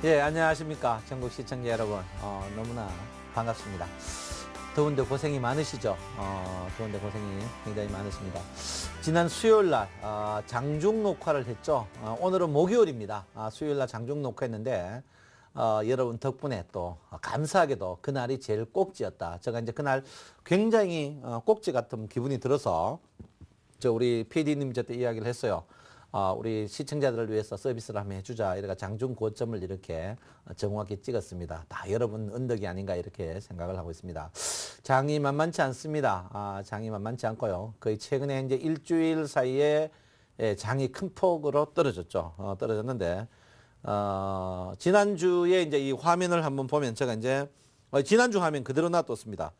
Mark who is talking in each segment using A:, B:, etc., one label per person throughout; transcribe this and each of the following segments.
A: 예, 안녕하십니까. 전국 시청자 여러분. 너무나 반갑습니다. 더운데 고생이 많으시죠? 더운데 고생이 굉장히 많으십니다. 지난 수요일 날, 장중 녹화를 했죠. 오늘은 목요일입니다. 수요일 날 장중 녹화했는데, 여러분 덕분에 또 감사하게도 그날이 제일 꼭지였다. 제가 이제 그날 굉장히 꼭지 같은 기분이 들어서 우리 PD님 저때 이야기를 했어요. 우리 시청자들을 위해서 서비스를 한번 해주자. 이래가 장중 고점을 이렇게 정확히 찍었습니다. 다 여러분 언덕이 아닌가 이렇게 생각을 하고 있습니다. 장이 만만치 않습니다. 장이 만만치 않고요. 거의 최근에 이제 일주일 사이에 장이 큰 폭으로 떨어졌죠. 떨어졌는데, 지난주에 이제 이 화면을 한번 보면 제가 이제 지난주 화면 그대로 놔뒀습니다.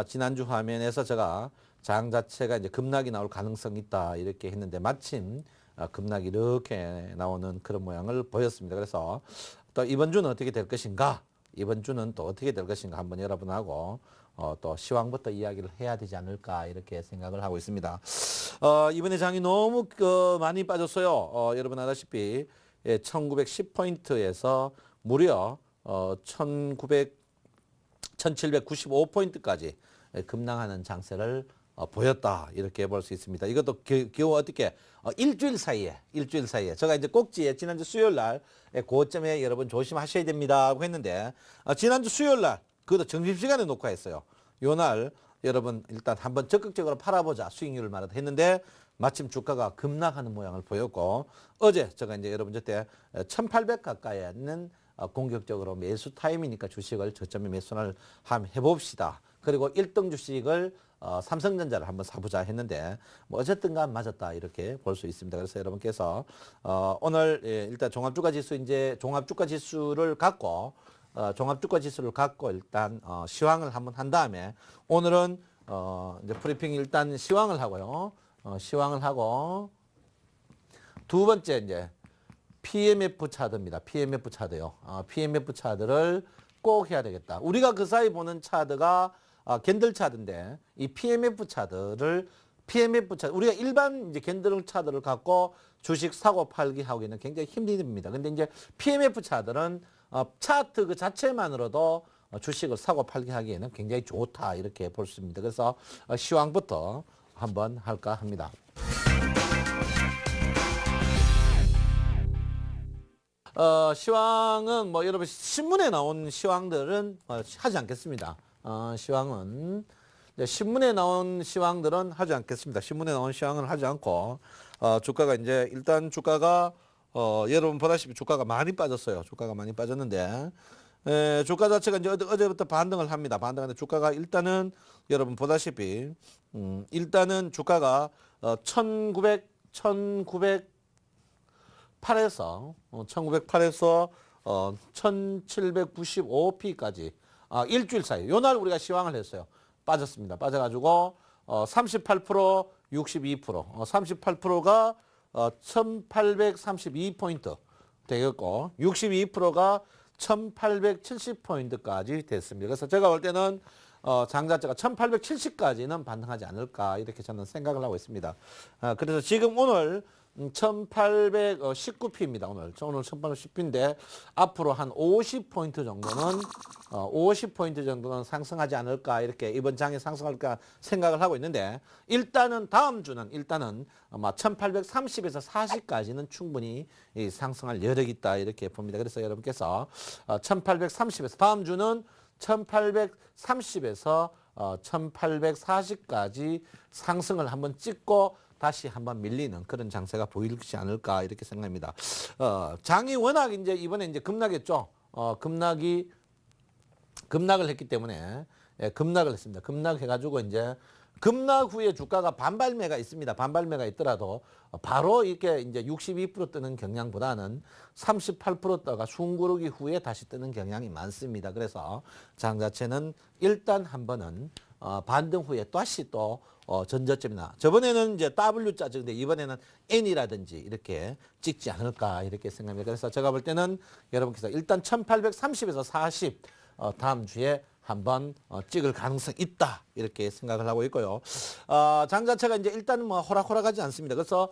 A: 지난주 화면에서 제가 장 자체가 이제 급락이 나올 가능성이 있다 이렇게 했는데 마침 급락이 이렇게 나오는 그런 모양을 보였습니다. 그래서 또 이번 주는 어떻게 될 것인가, 이번 주는 또 어떻게 될 것인가 한번 여러분하고 또 시황부터 이야기를 해야 되지 않을까 이렇게 생각을 하고 있습니다. 이번에 장이 너무 많이 빠졌어요. 여러분 아다시피 1910포인트에서 무려 1795포인트까지 급락하는 장세를 보였다 이렇게 볼 수 있습니다. 이것도 겨우 어떻게 일주일 사이에 제가 이제 꼭지에 지난주 수요일 날 고점에 여러분 조심하셔야 됩니다 하고 했는데, 지난주 수요일 날 그것도 점심시간에 녹화했어요. 요날 여러분 일단 한번 적극적으로 팔아보자 수익률을 말하다 했는데 마침 주가가 급락하는 모양을 보였고, 어제 제가 이제 여러분 저때 1800 가까이 있는 공격적으로 매수 타임이니까 주식을 저점에 매수를 한번 해봅시다. 그리고 1등 주식을 삼성전자를 한번 사보자 했는데 뭐 어쨌든 간 맞았다 이렇게 볼 수 있습니다. 그래서 여러분께서 오늘 일단 종합주가지수 이제 종합주가지수를 갖고 일단 시황을 한번 한 다음에 오늘은 이제 브리핑 일단 시황을 하고요. 시황을 하고 두 번째 이제 PMF 차트입니다. PMF 차트요. PMF 차트를 꼭 해야 되겠다. 우리가 그 사이 보는 차트가 캔들 차트인데 이 PMF 차트를 우리가 일반 이제 캔들 차트를 갖고 주식 사고 팔기 하기는 굉장히 힘듭니다. 근데 이제 PMF 차트는 차트 그 자체만으로도 주식을 사고 팔기 하기에는 굉장히 좋다 이렇게 볼 수 있습니다. 그래서 시황부터 한번 할까 합니다. 시황은 뭐 여러분 신문에 나온 시황들은 하지 않겠습니다. 시황은 신문에 나온 시황들은 하지 않겠습니다. 신문에 나온 시황은 하지 않고 주가가 이제 일단 주가가 여러분 보다시피 주가가 많이 빠졌어요. 주가가 많이 빠졌는데 주가 자체가 이제 어제부터 반등을 합니다. 반등하는데 주가가 일단은 여러분 보다시피 일단은 주가가 1908에서 1795P까지 일주일 사이 요날 우리가 시황을 했어요. 빠졌습니다. 빠져가지고 38%, 62%, 38%가 1832포인트 되겠고 62%가 1870포인트까지 됐습니다. 그래서 제가 볼 때는 장 자체가 1870까지는 반등하지 않을까 이렇게 저는 생각을 하고 있습니다. 그래서 지금 오늘 1819P입니다. 오늘 1810P인데 앞으로 한 50포인트 정도는 상승하지 않을까 이렇게 이번 장에 상승할까 생각을 하고 있는데, 일단은 다음 주는 아마 1830에서 40까지는 충분히 상승할 여력이 있다 이렇게 봅니다. 그래서 여러분께서 1830에서 다음 주는 1830에서 1840까지 상승을 한번 찍고 다시 한번 밀리는 그런 장세가 보이지 않을까 이렇게 생각합니다. 장이 워낙 이제 이번에 이제 급락했죠. 급락을 했기 때문에 급락을 했습니다. 급락해가지고 이제 급락 후에 주가가 반발매가 있습니다. 반발매가 있더라도 바로 이렇게 이제 62% 뜨는 경향보다는 38% 떠가 숨고르기 후에 다시 뜨는 경향이 많습니다. 그래서 장 자체는 일단 한 번은 반등 후에 다시 또 전저점이나 저번에는 이제 W자 찍는데 이번에는 N이라든지 이렇게 찍지 않을까 이렇게 생각합니다. 그래서 제가 볼 때는 여러분께서 일단 1830에서 40 다음 주에 한번 찍을 가능성이 있다 이렇게 생각을 하고 있고요. 장 자체가 이제 일단은 뭐 호락호락하지 않습니다. 그래서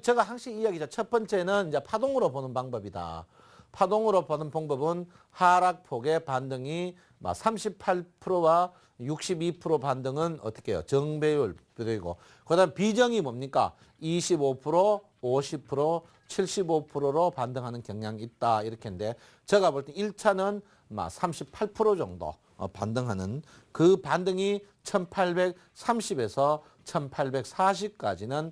A: 제가 항상 이야기죠. 첫 번째는 이제 파동으로 보는 방법이다. 파동으로 보는 방법은 하락폭의 반등이 38%와 62% 반등은 어떻게 해요? 정배율이고, 그 다음 비정이 뭡니까? 25%, 50%, 75%로 반등하는 경향이 있다. 이렇게 했는데, 제가 볼 때 1차는 38% 정도 반등하는 그 반등이 1830에서 1840까지는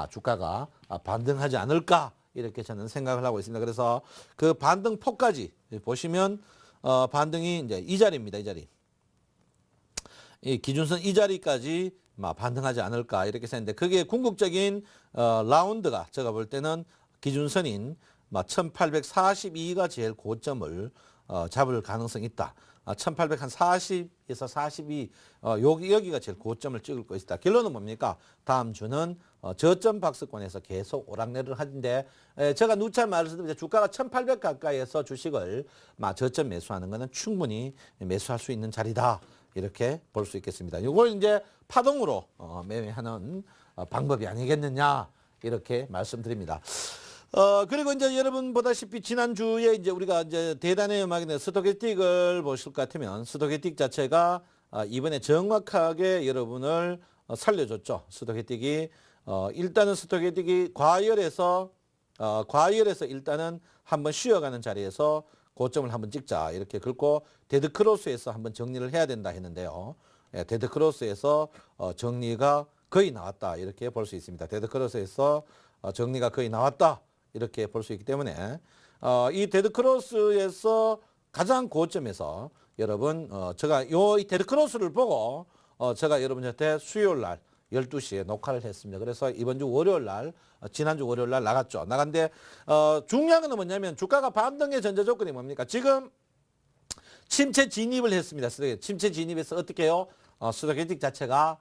A: 주가가 반등하지 않을까. 이렇게 저는 생각을 하고 있습니다. 그래서 그 반등폭까지 보시면 반등이 이제 이 자리입니다. 이 자리. 이 기준선 이 자리까지 반등하지 않을까 이렇게 생각했는데 그게 궁극적인 라운드가 제가 볼 때는 기준선인 1842가 제일 고점을 잡을 가능성이 있다. 1840에서 42 여기가 제일 고점을 찍을 거 있다. 결론은 뭡니까? 다음 주는 저점 박스권에서 계속 오락내리를 하는데 제가 누차 말씀드린 주가가 1800 가까이에서 주식을 저점 매수하는 것은 충분히 매수할 수 있는 자리다. 이렇게 볼 수 있겠습니다. 이걸 이제 파동으로 매매하는 방법이 아니겠느냐 이렇게 말씀드립니다. 그리고 이제 여러분 보다시피 지난주에 이제 우리가 이제 대단의 음악인데 스토캐스틱을 보실 것 같으면 스토캐스틱 자체가 이번에 정확하게 여러분을 살려줬죠. 스토캐스틱이 일단은 스토캐스틱이 과열에서 일단은 한번 쉬어가는 자리에서 고점을 한번 찍자 이렇게 긁고 데드크로스에서 한번 정리를 해야 된다 했는데요. 데드크로스에서 정리가 거의 나왔다 이렇게 볼 수 있습니다. 데드크로스에서 정리가 거의 나왔다 이렇게 볼 수 있기 때문에 이 데드크로스에서 가장 고점에서 여러분 제가 이 데드크로스를 보고 제가 여러분한테 수요일 날 12시에 녹화를 했습니다. 그래서 이번 주 월요일 날 지난주 월요일 날 나갔죠. 나갔는데 중요한 건 뭐냐면 주가가 반등의 전제 조건이 뭡니까? 지금 침체 진입을 했습니다. 침체 진입해서 어떻게 해요? 스토캐스틱 자체가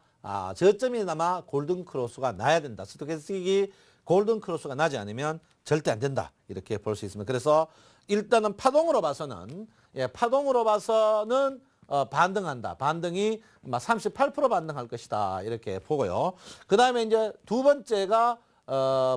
A: 저점이나마 골든 크로스가 나야 된다. 스토캐스틱이 골든 크로스가 나지 않으면 절대 안 된다. 이렇게 볼 수 있습니다. 그래서 일단은 파동으로 봐서는 반등한다. 반등이 38% 반등할 것이다. 이렇게 보고요. 그 다음에 이제 두 번째가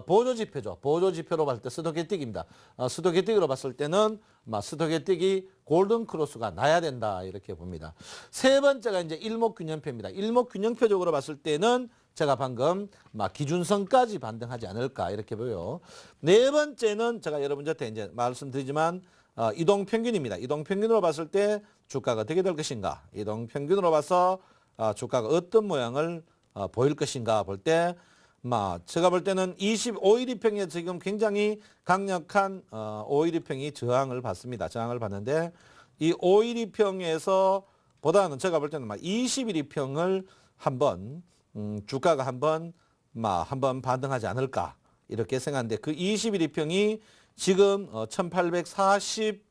A: 보조지표죠. 보조지표로 봤을 때 스토캐스틱입니다. 스토캐스틱으로 봤을 때는 스토캐스틱이 골든 크로스가 나야 된다. 이렇게 봅니다. 세 번째가 이제 일목균형표입니다. 일목균형표적으로 봤을 때는 제가 방금 기준선까지 반등하지 않을까 이렇게 보여요. 네 번째는 제가 여러분한테 이제 말씀드리지만 이동평균입니다. 이동평균으로 봤을 때 주가가 어떻게 될 것인가. 이동평균으로 봐서 주가가 어떤 모양을 보일 것인가 볼 때 제가 볼 때는 25일 이평에 지금 굉장히 강력한 5일 이평이 저항을 받습니다. 저항을 받는데 이 5일 이평에서 보다는 제가 볼 때는 20일 이평을 한번 주가가 한번 반등하지 않을까 이렇게 생각하는데 그 20일 이평이 지금 1840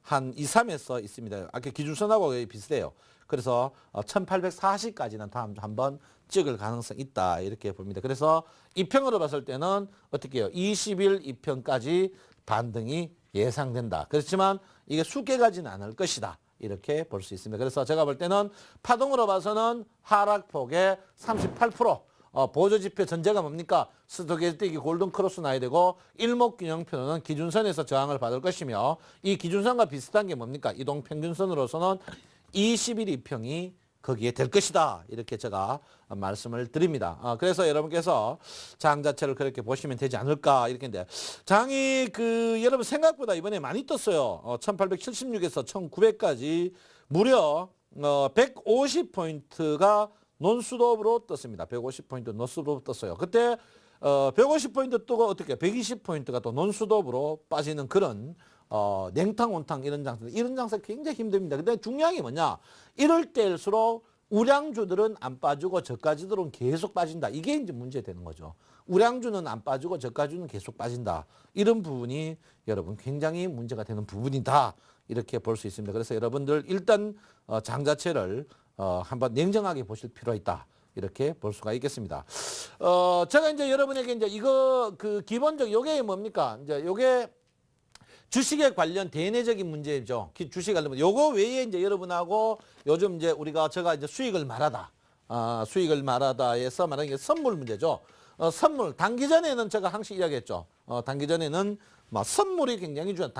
A: 한 2, 3에서 있습니다. 아까 기준선하고 거의 비슷해요. 그래서 1840까지는 다음 주 한번 찍을 가능성이 있다 이렇게 봅니다. 그래서 이평으로 봤을 때는 어떻게 해요? 20일 이평까지 반등이 예상된다. 그렇지만 이게 쉽게 가지는 않을 것이다. 이렇게 볼 수 있습니다. 그래서 제가 볼 때는 파동으로 봐서는 하락폭의 38% 보조지표 전제가 뭡니까? 스토캐스틱이 골든 크로스 나야 되고 일목균형표는 기준선에서 저항을 받을 것이며 이 기준선과 비슷한 게 뭡니까? 이동평균선으로서는 20일 이평이 거기에 될 것이다. 이렇게 제가 말씀을 드립니다. 그래서 여러분께서 장 자체를 그렇게 보시면 되지 않을까 이렇게 했는데 장이 여러분 생각보다 이번에 많이 떴어요. 1876에서 1900까지 무려 150포인트가 논스톱으로 떴습니다. 150포인트 논스톱으로 떴어요. 그때 150포인트 뜨고 어떻게 120포인트가 또 논스톱으로 빠지는 그런 냉탕 온탕 이런 장사 굉장히 힘듭니다. 근데 중요한 게 뭐냐? 이럴 때일수록 우량주들은 안 빠지고 저가주들은 계속 빠진다. 이게 이제 문제되는 거죠. 우량주는 안 빠지고 저가주는 계속 빠진다. 이런 부분이 여러분 굉장히 문제가 되는 부분이다. 이렇게 볼 수 있습니다. 그래서 여러분들 일단 장 자체를 한번 냉정하게 보실 필요가 있다. 이렇게 볼 수가 있겠습니다. 제가 이제 여러분에게 이제 이거 기본적 요게 뭡니까? 이제 요게 주식에 관련 대내적인 문제죠. 주식 관련 요거 외에 이제 여러분하고 요즘 이제 제가 이제 수익을 말하다에서 말하는 게 선물 문제죠. 선물 단기 전에는 제가 항상 이야기했죠. 단기 전에는 뭐 선물이 굉장히 중요하다.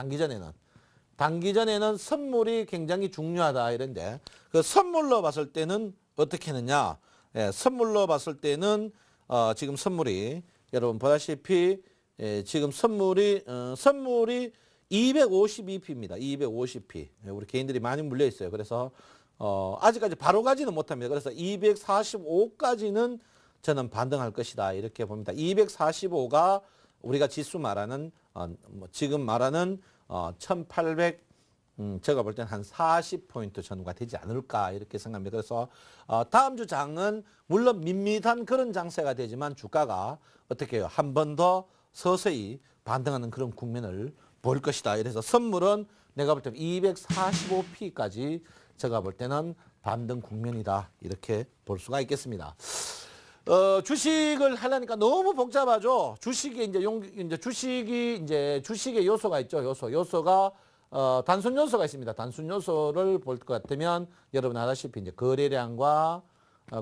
A: 단기전에는 선물이 굉장히 중요하다 이런데 그 선물로 봤을 때는 어떻게 했느냐? 예, 선물로 봤을 때는 지금 선물이 여러분 보다시피 지금 선물이 252p입니다. 250p. 우리 개인들이 많이 물려 있어요. 그래서 아직까지 바로 가지는 못합니다. 그래서 245까지는 저는 반등할 것이다 이렇게 봅니다. 245가 우리가 지수 말하는 뭐 지금 말하는 1800 제가 볼 때는 한 40포인트 전후가 되지 않을까 이렇게 생각합니다. 그래서 다음 주 장은 물론 밋밋한 그런 장세가 되지만 주가가 어떻게 해요? 한 번 더 서서히 반등하는 그런 국면을 볼 것이다. 이래서 선물은 내가 볼 때는 245p까지 제가 볼 때는 반등 국면이다. 이렇게 볼 수가 있겠습니다. 주식을 하려니까 너무 복잡하죠. 주식이 이제 주식의 요소가 있죠. 요소가 단순 요소가 있습니다. 단순 요소를 볼 것 같으면 여러분 아다시피 이제 거래량과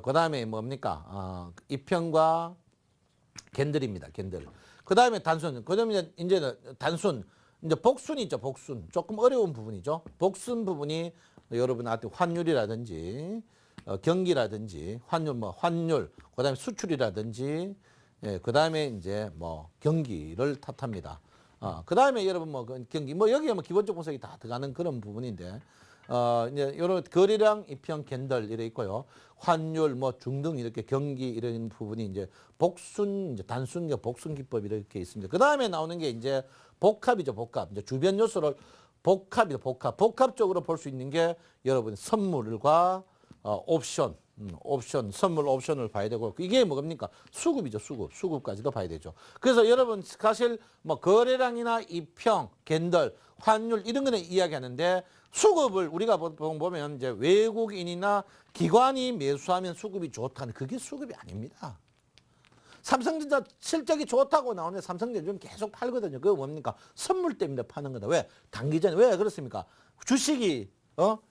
A: 그다음에 뭡니까? 이평과 캔들입니다. 캔들. 그다음에 단순. 그다음에 이제는 단순. 이제 복순이 있죠. 복순. 조금 어려운 부분이죠. 복순 부분이 여러분한테 환율이라든지 경기라든지 환율, 그다음에 수출이라든지 그다음에 이제 뭐 경기를 탓합니다. 그다음에 여러분 뭐 경기 여기에 기본적 분석이 다 들어가는 그런 부분인데 이제 요런 거래량, 이평, 캔들 이래 있고요. 환율 중등 이렇게 경기 이런 부분이 이제 복순, 이제 단순과 복순 기법 이렇게 있습니다. 그다음에 나오는 게 이제 복합이죠. 복합. 이제 주변 요소를 복합적으로 볼 수 있는 게 여러분 선물과 옵션, 선물 옵션을 봐야 되고 이게 뭡니까? 수급이죠. 수급까지도 봐야 되죠. 그래서 여러분 사실 거래량이나 이평, 캔들, 환율 이런 거는 이야기하는데 수급을 우리가 보면 이제 외국인이나 기관이 매수하면 수급이 좋다는 그게 수급이 아닙니다. 삼성전자 실적이 좋다고 나오는데 삼성전자 좀 계속 팔거든요. 그거 뭡니까? 선물 때문에 파는 거다. 왜? 단기전에. 왜 그렇습니까? 주식이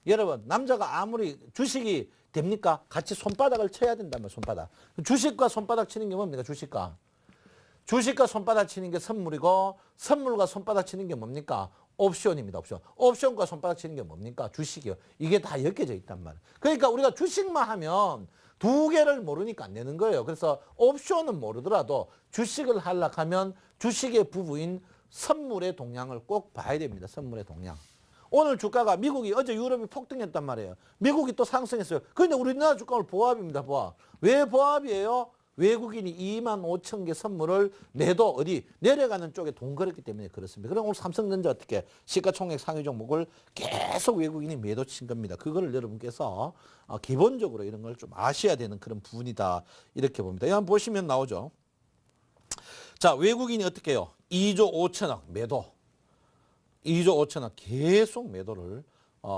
A: 여러분 남자가 아무리 주식이 됩니까? 같이 손바닥을 쳐야 된다면 손바닥. 주식과 손바닥 치는 게 뭡니까? 주식과 손바닥 치는 게 선물이고 선물과 손바닥 치는 게 뭡니까? 옵션입니다. 옵션과 손바닥 치는 게 뭡니까? 주식이요. 이게 다 엮여져 있단 말이에요. 그러니까 우리가 주식만 하면 두 개를 모르니까 안 되는 거예요. 그래서 옵션은 모르더라도 주식을 하려고 하면 주식의 부부인 선물의 동향을 꼭 봐야 됩니다. 선물의 동향. 오늘 주가가 미국이 어제 유럽이 폭등했단 말이에요. 미국이 또 상승했어요. 그런데 우리나라 주가는 보합입니다. 보합. 왜 보합이에요? 외국인이 25,000개 선물을 매도 어디 내려가는 쪽에 돈 걸었기 때문에 그렇습니다. 그럼 오늘 삼성전자 어떻게 시가총액 상위 종목을 계속 외국인이 매도 친 겁니다. 그거를 여러분께서 기본적으로 이런 걸 좀 아셔야 되는 그런 부분이다. 이렇게 봅니다. 한번 보시면 나오죠. 자, 외국인이 어떻게 해요? 2조 5천억 매도. 2조 5천억 계속 매도를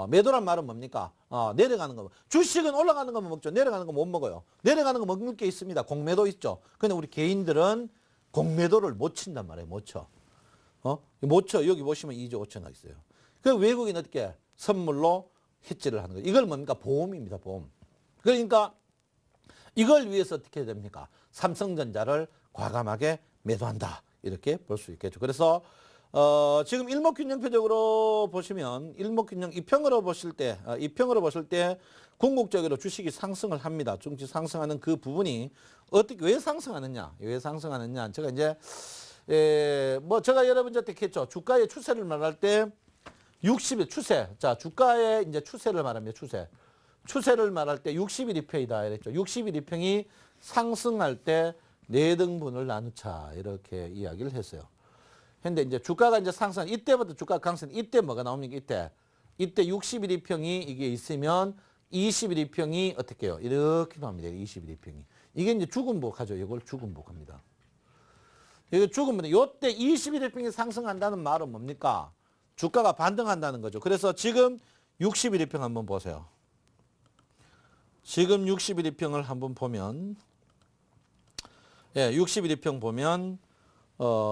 A: 매도란 말은 뭡니까? 내려가는 거. 주식은 올라가는 거만 먹죠. 내려가는 거 못 먹어요. 내려가는 거 먹을 게 있습니다. 공매도 있죠. 근데 우리 개인들은 공매도를 못 친단 말이에요. 못 쳐. 못 쳐. 여기 보시면 2조 5천억 있어요. 그 외국인 어떻게 선물로 해지를 하는 거예요. 이걸 뭡니까? 보험입니다. 보험. 그러니까 이걸 위해서 어떻게 해야 됩니까? 삼성전자를 과감하게 매도한다. 이렇게 볼 수 있겠죠. 그래서 지금 일목균형표적으로 보시면 일목균형 이평으로 보실 때 궁극적으로 주식이 상승을 합니다. 주식 상승하는 그 부분이 어떻게 왜 상승하느냐? 제가 이제 제가 여러분한테 했죠. 주가의 추세를 말할 때 60일 추세. 자, 주가의 이제 추세를 말합니다. 추세를 말할 때 60일 이평이다 이랬죠. 60일 이평이 상승할 때 4등분을 나누자 이렇게 이야기를 했어요. 근데 이제 주가가 이제 상승, 이때부터 주가 강세, 이때 뭐가 나옵니까? 이때 60일 이평이 이게 있으면 20일 이평이 어떻게 해요? 이렇게 나옵니다. 20일 이평이. 이게 이제 죽음복하죠. 이걸 죽음복합니다. 이거 죽으면 요때 20일 이평이 상승한다는 말은 뭡니까? 주가가 반등한다는 거죠. 그래서 지금 60일 이평 한번 보세요. 지금 60일 이평을 한번 보면 60일 이평 보면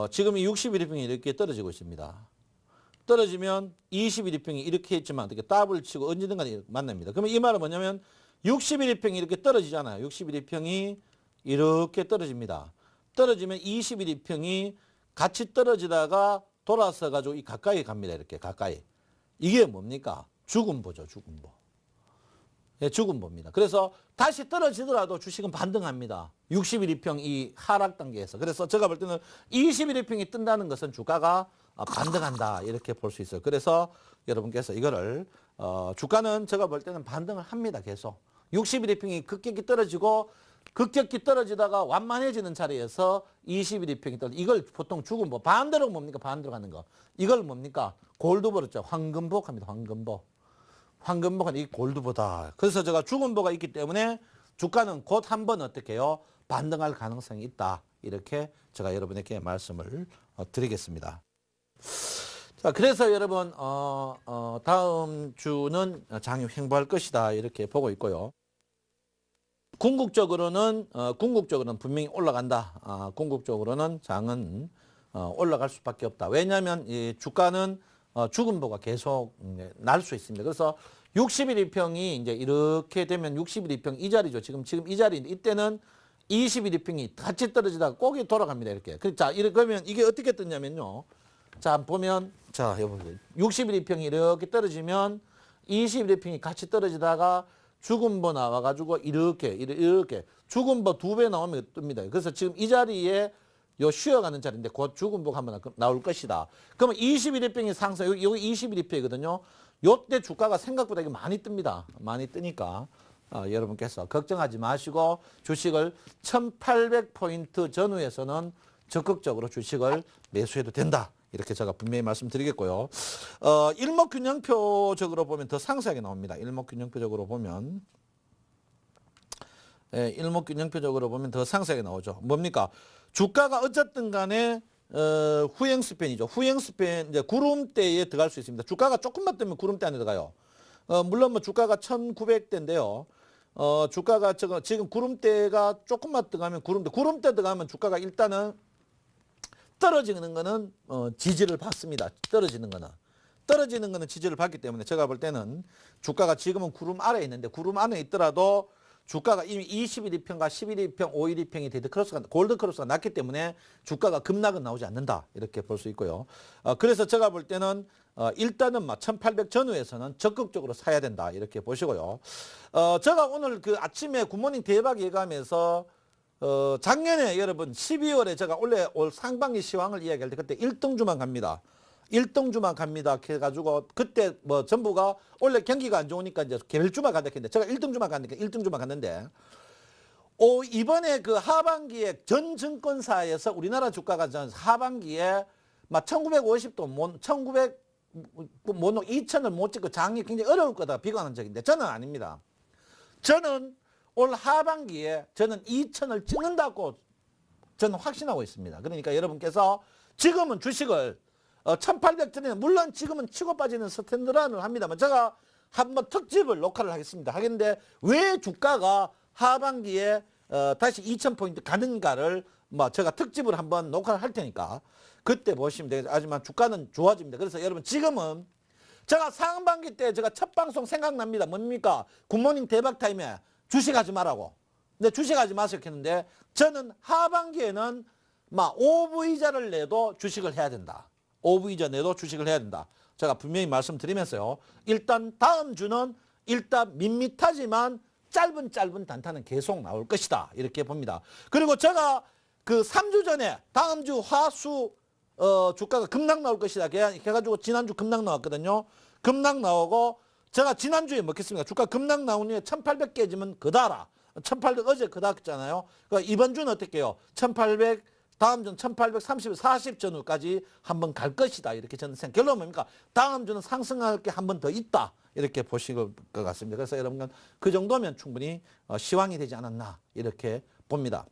A: 지금 이 60일 이평이 이렇게 떨어지고 있습니다. 떨어지면 20일 이평이 이렇게 했지만 어떻게 더블 치고 언제든 간에 만납니다. 그러면 이 말은 뭐냐면 60일 이평이 이렇게 떨어지잖아요. 60일 이평이 이렇게 떨어집니다. 떨어지면 20일 이평이 같이 떨어지다가 돌아서 가지고 이 가까이 갑니다. 이렇게 가까이. 이게 뭡니까? 죽음보죠. 죽음보. 예, 죽음보입니다. 그래서 다시 떨어지더라도 주식은 반등합니다. 61일평 이 하락 단계에서. 그래서 제가 볼 때는 21일평이 뜬다는 것은 주가가 반등한다. 이렇게 볼 수 있어요. 그래서 여러분께서 이거를 주가는 제가 볼 때는 반등을 합니다. 계속. 61일평이 급격히 떨어지다가 완만해지는 자리에서 21일평이 떨어져. 이걸 보통 죽음보. 반대로 뭡니까? 반대로 가는 거. 이걸 뭡니까? 골드보였죠. 황금복 합니다. 황금복. 황금복은 이 골드보다. 그래서 제가 죽음보가 있기 때문에 주가는 곧 한번 어떻게 해요? 반등할 가능성이 있다. 이렇게 제가 여러분에게 말씀을 드리겠습니다. 자, 그래서 여러분 다음 주는 장이 횡보할 것이다. 이렇게 보고 있고요. 궁극적으로는 분명히 올라간다. 궁극적으로는 장은 올라갈 수밖에 없다. 왜냐하면 이 주가는 죽음보가 계속 날 수 있습니다. 그래서 61일평이 이제 이렇게 되면 61일평 이 자리죠. 지금 이 자리인데 이때는 21일평이 같이 떨어지다가 꼭이 돌아갑니다. 이렇게. 자, 그러면 이게 어떻게 떴냐면요. 자, 보면 자, 여러분 61일평이 이렇게 떨어지면 21일평이 같이 떨어지다가 죽음보 나와가지고 이렇게 죽음보 2배 나오면 뜹니다. 그래서 지금 이 자리에 쉬어가는 자리인데 곧 죽음보가 한번 나올 것이다. 그러면 21일평이 상승, 여기 21일평이거든요. 요때 주가가 생각보다 많이 뜹니다. 많이 뜨니까 여러분께서 걱정하지 마시고 주식을 1800포인트 전후에서는 적극적으로 주식을 매수해도 된다. 이렇게 제가 분명히 말씀드리겠고요. 일목균형표적으로 보면 더 상세하게 나옵니다. 일목균형표적으로 보면 더 상세하게 나오죠. 뭡니까? 주가가 어쨌든 간에 후행스팬이죠. 후행스팬 이제 구름대에 들어갈 수 있습니다. 주가가 조금만 뜨면 구름대 안에 들어가요. 물론 뭐 주가가 1900대인데요. 주가가 지금 구름대가 조금만 들어가면 구름대 들어가면 주가가 일단은 떨어지는 거는 지지를 받습니다. 떨어지는 거는 지지를 받기 때문에 제가 볼 때는 주가가 지금은 구름 아래에 있는데 구름 안에 있더라도 주가가 이미 21일평과 11일평, 5일평이 골드크로스가 났기 때문에 주가가 급락은 나오지 않는다. 이렇게 볼 수 있고요. 그래서 제가 볼 때는 일단은 1800 전후에서는 적극적으로 사야 된다. 이렇게 보시고요. 제가 오늘 그 아침에 굿모닝 대박 예감에서 작년에 여러분 12월에 제가 원래 올 상반기 시황을 이야기할 때 그때 1등주만 갑니다. 1등주만 갑니다. 해가지고 그때 뭐 전부가 원래 경기가 안 좋으니까 이제 개별주만 간다 했는데 제가 1등주만 갔는데 1등주만 갔는데 이번에 그 하반기에 전 증권사에서 우리나라 주가가 하반기에 막 1950도 1900 2000을 못 찍고 장이 굉장히 어려울 거다 비관한 적인데 저는 아닙니다. 저는 올 하반기에 저는 2000을 찍는다고 저는 확신하고 있습니다. 그러니까 여러분께서 지금은 주식을 1800전에 물론 지금은 치고 빠지는 스탠드란을 합니다만 제가 한번 특집을 녹화를 하겠습니다. 하겠는데 왜 주가가 하반기에 다시 2000포인트 가는가를 뭐 제가 특집을 한번 녹화를 할 테니까 그때 보시면 되겠죠. 하지만 주가는 좋아집니다. 그래서 여러분 지금은 제가 상반기 때 제가 첫 방송 생각납니다. 뭡니까? 굿모닝 대박 타임에 주식하지 말라고. 근데 주식하지 마세요 했는데 저는 하반기에는 막 OV자를 내도 주식을 해야 된다. OV자 내도 주식을 해야 된다. 제가 분명히 말씀드리면서요. 일단 다음 주는 일단 밋밋하지만 짧은 단타는 계속 나올 것이다. 이렇게 봅니다. 그리고 제가 그 3주 전에 다음 주 화수 주가가 급락 나올 것이다. 해가지고 지난주 급락 나왔거든요. 급락 나오고 제가 지난주에 먹겠습니다. 주가 급락 나온 후에 1800 깨지면 그다라. 1800 어제 그다잖아요. 그러니까 이번 주는 어떻게 해요? 1800 다음 주는 1830, 40 전후까지 한번 갈 것이다. 이렇게 저는 생각. 결론은 뭡니까? 다음 주는 상승할 게 한 번 더 있다. 이렇게 보실 것 같습니다. 그래서 여러분 그 정도면 충분히 시황이 되지 않았나 이렇게 봅니다.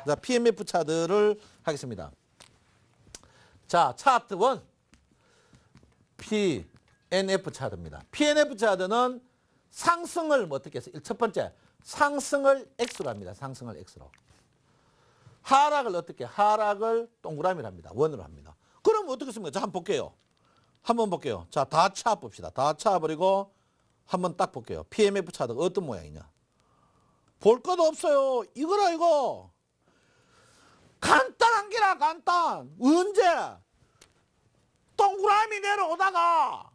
A: 자, PMF 차트를 하겠습니다. 자, 차트 1. PNF 차트입니다. PNF 차트는 상승을 어떻게 해서 첫 번째 상승을 X로 합니다. 상승을 X로. 하락을 어떻게? 하락을 동그라미로 합니다. 원으로 합니다. 그럼 어떻게 씁니까? 자, 한번 볼게요. 자, 다 차 봅시다. 다 차 버리고 한번 딱 볼게요. PMF 차트가 어떤 모양이냐. 볼 것도 없어요. 이거라 이거. 간단한 게라 간단. 언제? 동그라미 내려오다가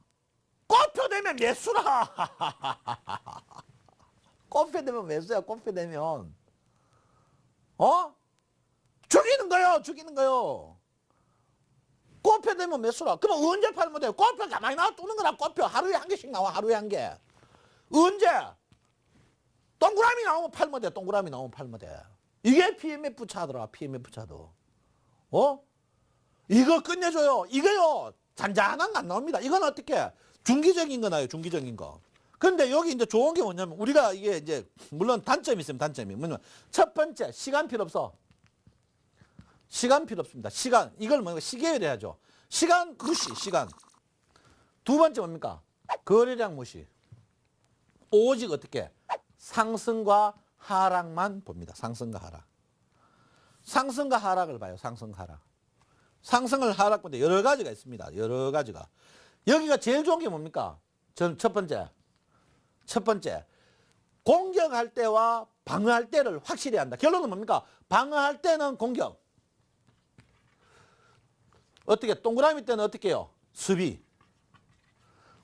A: 꽃표 되면 매수라. 꽃표 되면 매수야. 꽃표 되면. 죽이는 거요. 죽이는 거요. 꽃표 되면 매수라. 그럼 언제 팔면 돼요? 꽃표 가만히 놔두는 거라. 꽃표 하루에 한 개씩 나와. 하루에 한 개. 언제? 동그라미 나오면 팔면 돼. 동그라미 나오면 팔면 돼. 이게 PMF 차더라. PMF 차도. 이거 끝내줘요. 이거요. 잔잔한 거 안 나옵니다. 이건 어떻게? 중기적인 거 나요. 중기적인 거. 근데 여기 이제 좋은 게 뭐냐면 우리가 이게 이제 물론 단점이 있으면 단점이 뭐냐면 첫 번째 시간 필요 없어. 시간 필요 없습니다. 시간. 이걸 뭐냐 시계열 해야죠. 시간 무시. 시간. 두 번째 뭡니까? 거래량 무시. 오직 어떻게? 상승과 하락만 봅니다. 상승과 하락. 상승과 하락을 봐요. 상승 하락. 상승을 하락 보는데 여러 가지가 있습니다. 여러 가지가. 여기가 제일 좋은 게 뭡니까? 첫 번째. 첫 번째. 공격할 때와 방어할 때를 확실히 한다. 결론은 뭡니까? 방어할 때는 공격. 어떻게? 동그라미 때는 어떻게 해요? 수비.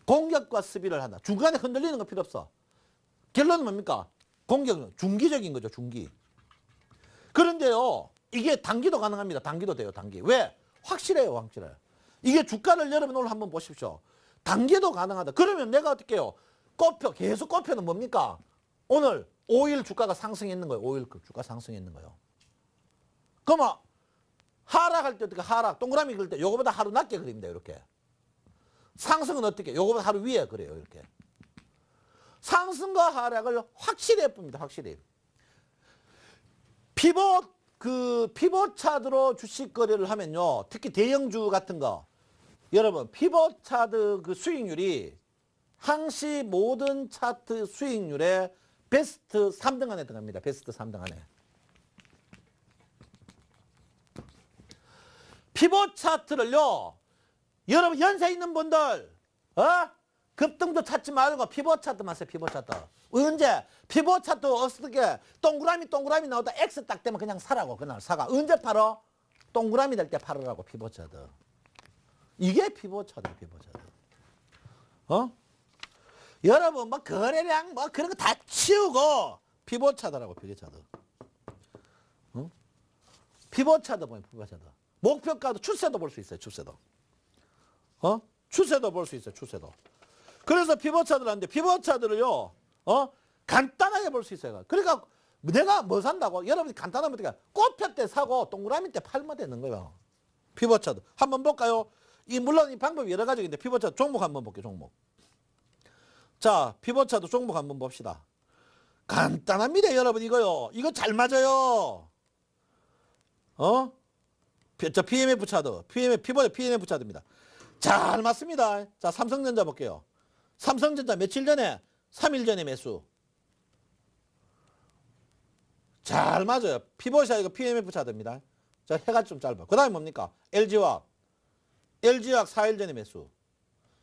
A: 공격과 수비를 한다. 중간에 흔들리는 거 필요 없어. 결론은 뭡니까? 공격은 중기적인 거죠. 중기. 그런데요. 이게 단기도 가능합니다. 단기도 돼요. 단기. 왜? 확실해요. 확실해요. 이게 주가를 여러분 오늘 한번 보십시오. 단기도 가능하다. 그러면 내가 어떻게 해요? 꽃표. 계속 꽃표는 뭡니까? 오늘 5일 주가가 상승했는 거예요. 5일 주가 상승했는 거예요. 그러면 하락할 때 어떻게 하락. 동그라미 그릴 때 요거보다 하루 낮게 그립니다. 이렇게. 상승은 어떻게? 요거보다 하루 위에 그래요. 이렇게. 상승과 하락을 확실히 해봅니다. 확실히. 피봇 차트로 주식 거래를 하면요. 특히 대형주 같은 거. 여러분, 피봇 차트 그 수익률이 항시 모든 차트 수익률의 베스트 3등 안에 들어갑니다. 베스트 3등 안에. 피봇 차트를요. 여러분 연세 있는 분들 급등도 찾지 말고 피봇 차트만 하세요. 피봇 차트. 언제? 피봇 차트 어떻게 동그라미 나오다 X 딱 되면 그냥 사라고. 그날 사가. 언제 팔어? 동그라미 될 때 팔으라고. 피봇 차트. 이게 피봇 차트. 피봇 차트. 여러분 뭐 거래량 뭐 그런 거 다 치우고 피봇 차트라고. 피봇 차트. 피봇 차트 보면 피봇 차트. 목표가도 추세도 볼 수 있어요. 추세도. 추세도 볼 수 있어요. 추세도. 그래서 피벗 차트를 하는데 피벗 차트를요. 간단하게 볼 수 있어요. 그러니까 내가 뭐 산다고? 여러분이 간단하면 어떻게 꽃표 때 사고 동그라미 때 팔면 되는 거예요. 피벗 차트. 한번 볼까요? 물론 이 방법이 여러 가지인데 피벗 차트 종목 한번 볼게요. 종목. 자, 피벗 차트 종목 한번 봅시다. 간단합니다. 여러분 이거요. 이거 잘 맞아요. 저 PMF 차트. 피벗 PMF 차트입니다. 잘 맞습니다. 자, 삼성전자 볼게요. 삼성전자 며칠 전에 3일 전에 매수. 잘 맞아요. 피벗이 이거 PMF 차트입니다. 자, 해가 좀 짧아. 그 다음에 뭡니까? LG화학. LG화학 4일 전에 매수.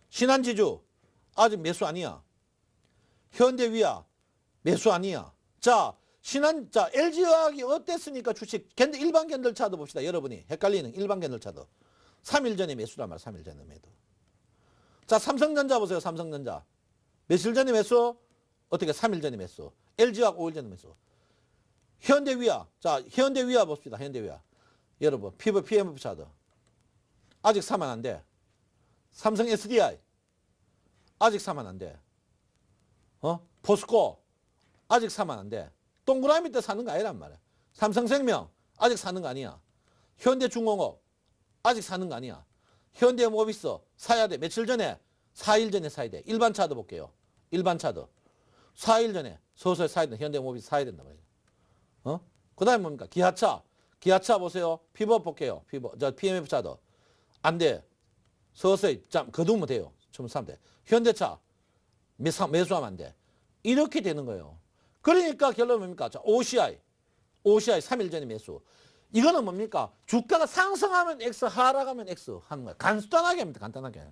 A: 신한지주 아직 매수 아니야. 현대위아 매수 아니야. 자, LG화학이 어땠습니까? 주식 일반 캔들 차트 봅시다. 여러분이 헷갈리는 일반 캔들 차트. 3일 전에 매수란 말. 3일 전에 매도. 자, 삼성전자 보세요. 삼성전자. 며칠 전에 매수? 어떻게 3일 전에 매수. LG화학 5일 전에 매수. 현대위아. 자, 현대위아 봅시다. 현대위아. 여러분, PMF 차트. 아직 사면 안 돼. 삼성 SDI. 아직 사면 안 돼. 포스코. 아직 사면 안 돼. 동그라미 때 사는 거 아니란 말이야. 삼성생명. 아직 사는 거 아니야. 현대중공업. 아직 사는 거 아니야. 현대모비스 사야 돼. 며칠 전에? 4일 전에 사야 돼. 일반 차트 볼게요. 일반 차트. 4일 전에 서서히 사야 돼. 현대모비스 사야 된단 말이야. 그 다음에 뭡니까? 기아차. 기아차 보세요. 피벗 볼게요. PMF 차트. 안 돼. 서서히 거두면 돼요. 처음 사면 돼. 현대차. 매수하면 안 돼. 이렇게 되는 거예요. 그러니까 결론은 뭡니까? 자, OCI 3일 전에 매수. 이거는 뭡니까? 주가가 상승하면 X, 하락하면 X 하는 거야. 간단하게 합니다. 간단하게.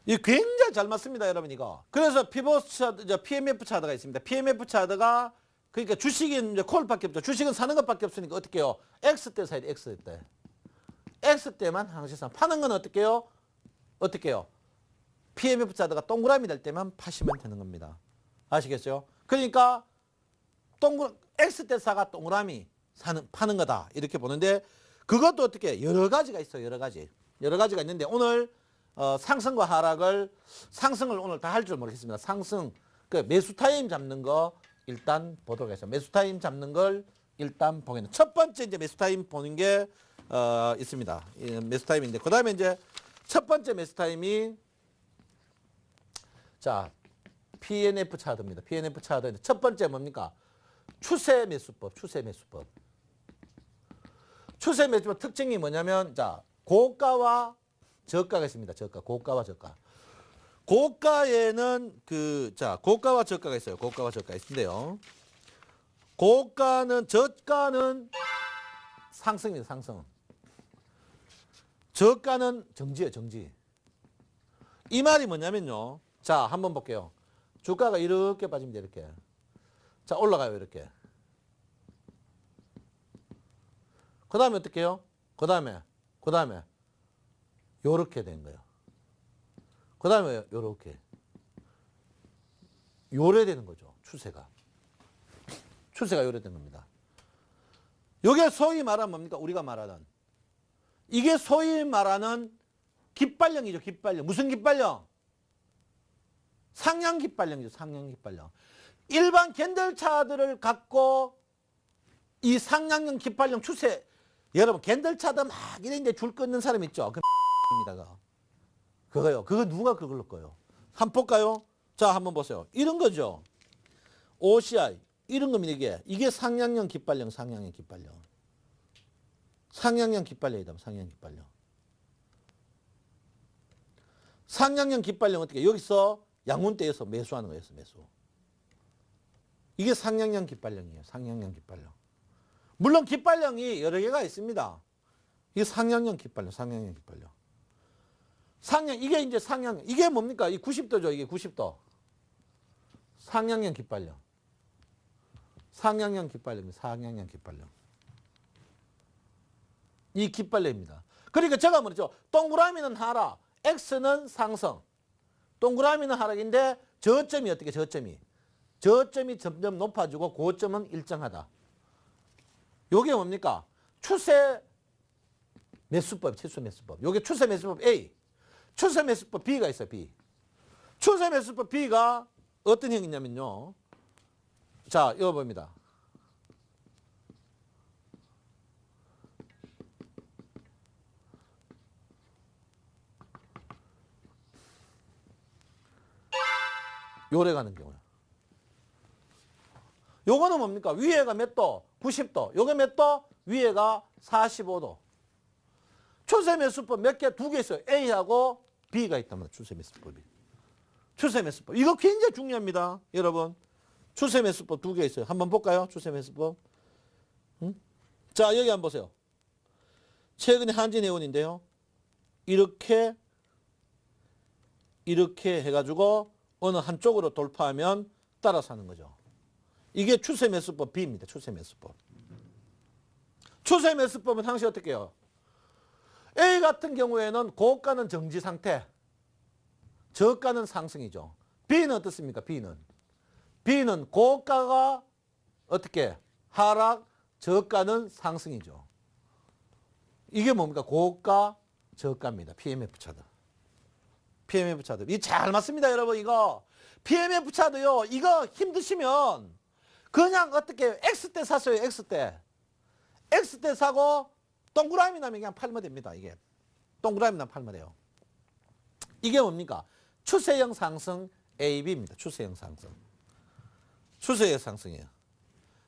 A: 이 굉장히 잘 맞습니다, 여러분 이거. 그래서 피보트 차트, PMF 차트가 있습니다. PMF 차트가 그러니까 주식은 이제 콜밖에 없죠. 주식은 사는 것밖에 없으니까 어떻게 해요? X 때 사야 돼, X 때. X 때만 항시상 파는 건 어떻게 해요? 어떻게 해요? PMF 차트가 동그라미 될 때만 파시면 되는 겁니다. 아시겠어요? 그러니까 X 때 사가 동그라미 파는 거다. 이렇게 보는데 그것도 어떻게 여러 가지가 있어요. 여러 가지가 있는데 오늘 상승과 하락을 상승을 오늘 다 할 줄 모르겠습니다. 상승 그 매수 타임 잡는 거 일단 보도록 하겠습니다. 매수 타임 잡는 걸 일단 보겠습니다. 첫 번째 이제 매수 타임 보는 게 있습니다. 매수 타임인데 그다음에 이제 첫 번째 매수 타임이 자 PNF 차트입니다. PNF 차트인데 첫 번째 뭡니까? 추세 매수법. 추세 매수법 특징이 뭐냐면 자 고가와 저가가 있습니다. 고가와 저가. 고가에는 고가와 저가가 있어요. 고가와 저가가 있는데요. 저가는 상승입니다. 상승. 저가는 정지예요. 정지. 이 말이 뭐냐면요. 자, 한번 볼게요. 주가가 이렇게 빠집니다. 이렇게. 자, 올라가요. 이렇게. 그 다음에 어떻게 해요? 그 다음에 요렇게 된 거예요. 그 다음에 요렇게. 요래되는 거죠. 추세가 요래된 겁니다. 요게 소위 말하면 뭡니까? 우리가 말하는. 이게 소위 말하는 깃발령이죠. 깃발령. 무슨 깃발령? 상향 깃발령이죠. 상향 깃발령. 일반 캔들 차들을 갖고 이 상향형 깃발령 추세 여러분 캔들 차도 막 이런데 줄 끊는 사람 있죠. 입니다. 그거요. 그거 누가 그걸로 거요? 한번 볼까요? 자, 한번 보세요. 이런 거죠. OCI 이런 겁니다. 이게 상향형 깃발령, 상향형 깃발령. 상향형 깃발령이다. 상향형 깃발령. 상향형 깃발령 어떻게? 여기서 양운대에서 매수하는 거였어. 매수. 이게 상향형 깃발령이에요. 상향형 깃발령. 물론 깃발령이 여러 개가 있습니다. 이게 상향형 깃발령, 상향형 깃발령. 이게 이제 상향, 이게 뭡니까? 이 90도죠. 이게 90도. 상향형 깃발령. 상향형 깃발령. 이 깃발령입니다. 그러니까 제가 뭐죠? 동그라미는 하락, X는 상승. 동그라미는 하락인데 저점이 어떻게? 저점이 점점 높아지고 고점은 일정하다. 요게 뭡니까? 추세 매수법, 최소 매수법. 요게 추세 매수법 A. 추세 매수법 B가 있어요, B. 추세 매수법 B가 어떤 형이냐면요. 자, 이거 봅니다. 요래 가는 경우요. 요거는 뭡니까? 위에가 몇 도? 90도. 요게 몇 도? 위에가 45도. 추세 매수법 몇 개? 두 개 있어요. A하고 B가 있단 말이에요. 추세 매수법이. 추세 매수법. 이거 굉장히 중요합니다. 여러분. 추세 매수법 두 개 있어요. 한번 볼까요? 추세 매수법. 자, 여기 한번 보세요. 최근에 한진해운인데요. 이렇게 해가지고 어느 한쪽으로 돌파하면 따라서 하는 거죠. 이게 추세 매수법 B입니다. 추세 매수법. 추세 매수법은 항상 어떻게 해요? A 같은 경우에는 고가는 정지 상태, 저가는 상승이죠. B는 어떻습니까? B는 고가가 어떻게? 하락, 저가는 상승이죠. 이게 뭡니까? 고가, 저가입니다. PMF 차트. PMF 차트. 이 잘 맞습니다, 여러분. 이거 PMF 차트요. 이거 힘드시면 그냥 어떻게 X 때 샀어요. X 때 사고 동그라미 나면 그냥 팔면 됩니다. 이게 동그라미 나면 팔면 돼요. 이게 뭡니까? 추세형 상승 AB입니다. 추세형 상승. 추세형 상승이에요.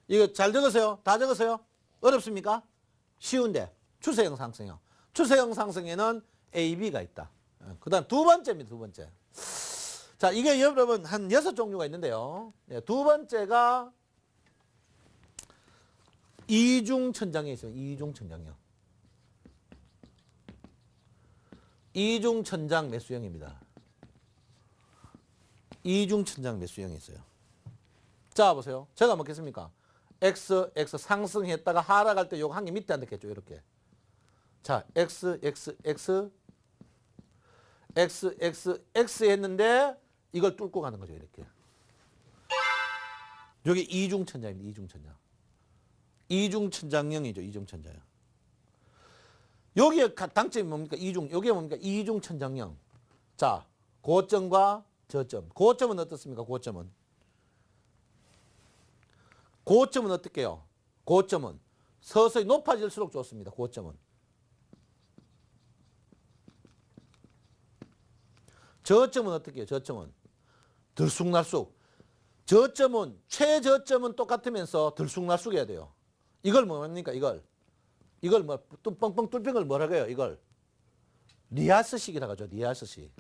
A: 이거 잘 적으세요. 다 적으세요. 어렵습니까? 쉬운데 추세형 상승이요. 추세형 상승에는 AB가 있다. 그 다음 두 번째입니다. 두 번째. 자, 이게 여러분 한 6종류가 있는데요. 두 번째가 이중천장에 있어요. 이중천장이요. 이중천장 매수형입니다. 이중천장 매수형이 있어요. 자, 보세요. 제가 먹겠습니까? X 상승했다가 하락할 때 요거 한 개 밑에 앉았겠죠. 이렇게. 자, X 했는데 이걸 뚫고 가는 거죠. 이렇게. 여기 이중천장입니다. 이중천장. 이중천장형이죠. 이중천장. 여기에 당점이 뭡니까? 여기에 뭡니까? 이중천장형. 자, 고점과 저점. 고점은 어떻습니까? 고점은 어떻게 해요? 고점은 서서히 높아질수록 좋습니다. 고점은. 저점은 어떻게 해요? 저점은 들쑥날쑥. 저점은 최저점은 똑같으면서 들쑥날쑥 해야 돼요. 이걸 뭡니까? 이걸 뭐 뻥뻥 뚫린 걸 뭐라고 해요? 이걸 리아스식이라고 하죠. 리아스식.